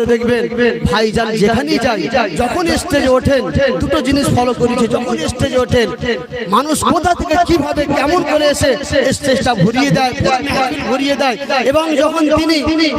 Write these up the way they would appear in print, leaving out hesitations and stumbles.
দেখবেন ভাইজান যেখানেই যাই যখন স্টেজে ওঠেন দুটো জিনিস ফলো করেছে। যখন স্টেজে ওঠেন মানুষ কোথা থেকে কিভাবে কেমন করে এসে স্টেজটা ভরিয়ে দেয়, ভরিয়ে দেয়, এবং যখন তিনি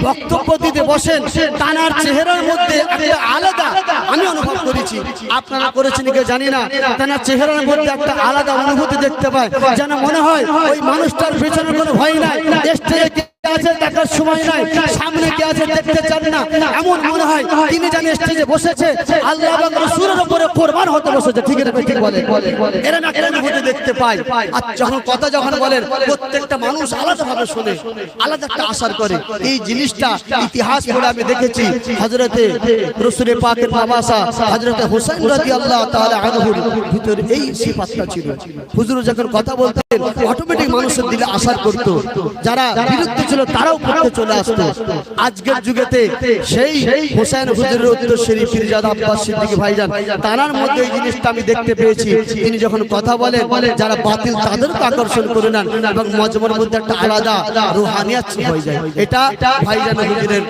বক্তব্য দিতে বসেন তানার চেহারার মধ্যে একটা আলাদা, আমি অনুভব করেছি, আপনারা করেছেন কি জানি না, তানার চেহারার মধ্যে একটা আলাদা অনুভূতি দেখতে পায়, যেন মনে হয় ওই মানুষটার পেছনে কোনো ভয় নাই, স্টেজে আছে দেখার সময় নাই, সামনে কে আছে দেখতে চান না, এমন মনে হয় তিনি জানেন স্টেজে বসেছে আল্লাহ এবং রাসূলের উপরে কুরবান হতে বসেছে। ঠিক না ঠিক বলে এরা না কেন হতে দেখতে পায়। আর যখন কথা যখন বলেন প্রত্যেকটা মানুষ আলাদা ভাবে শুনে, আলাদা একটা আসার করে। এই জিনিসটা ইতিহাস পড়ে আমি দেখেছি হযরতে রাসূল পাকের বাবাসা হযরতে হুসাইন রাদিয়াল্লাহু তাআলা আনহুর ভিতরে এই সিফাতটা ছিল। হুজুর যখন কথা বলতেন অটোমেটিক মানুষের দিলে আসার করত, যারা বিরুদ্ধে ছিল তারাও পড়তে চলে আসতো। আজকের যুগেতে সেই হোসেন হুজুরের উত্তরসূরি পীরজাদা আব্বাস সিদ্দিকী ভাইজান তানার মধ্যে এই জিনিসটা আমি দেখতে পেয়েছি। তিনি যখন কথা বলেন যারা বাতিল তাদেরকে আকর্ষণ করে নেন এবং মজমার মধ্যে একটা আলাদা রুহানিয়াত হয়ে যায়। এটা ভাইজান হুজুরের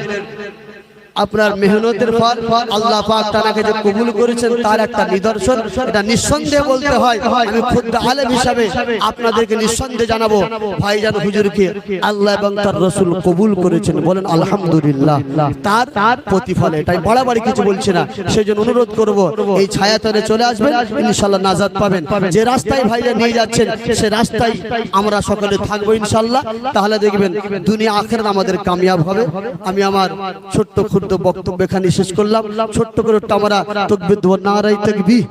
আপনার মেহনতের ফল আল্লাহ পাক তাকে যে কবুল করেছেন তার একটা নিদর্শন। এটা নিঃসন্দেহে বলতে হয়, আমি খুদ আলেম হিসাবে আপনাদেরকে নিঃসন্দেহে জানাবো ভাইজান হুজুরকে আল্লাহ এবং তার রাসূল কবুল করেছেন, বলেন আলহামদুলিল্লাহ। তার প্রতিফল এটাই, বাড়াবাড়ি কিছু বলছি না। সেজন্য অনুরোধ করব এই ছায়াতলে চলে আসবেন, ইনশাআল্লাহ নাজাত পাবেন। যে রাস্তায় ভাইজান নিয়ে যাচ্ছেন সে রাস্তায় আমরা সকলে থাকবো ইনশাআল্লাহ। তাহলে দেখবেন দুনিয়া আখিরাত আমাদের কামিয়াব হবে। আমি আমার ছোট্ট বক্তব্য এখানে শেষ করলাম। ছোট্ট করে আমরা তাকবীর দেব, নারায়ে তাকবীর।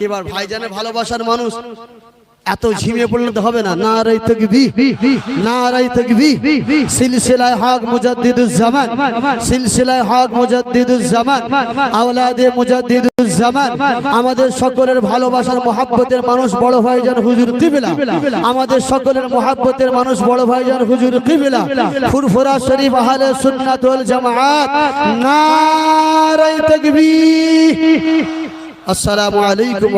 এবার ভাইজানের ভালোবাসার মানুষ এত ঝিমিয়ে পড়লে তো হবে না। নারায়ে তাকবীর, নারায়ে তাকবীর। সিলসিলায়ে হক মুজাদ্দিদুজ জামান, সিলসিলায়ে হক মুজাদ্দিদুজ জামান, আওলাদে মুজাদ্দিদুজ জামান। আমাদের সকলের ভালোবাসার মহব্বতের মানুষ বড় ভাইজান হুজুর কিবলা, আমাদের সকলের মহব্বতের মানুষ বড় ভাইজান হুজুর কিবলা, ফুরফুরা শরীফ আহলে সুন্নাত ওয়াল জামাত। নারায়ে তাকবীর। আসসালামু আলাইকুম।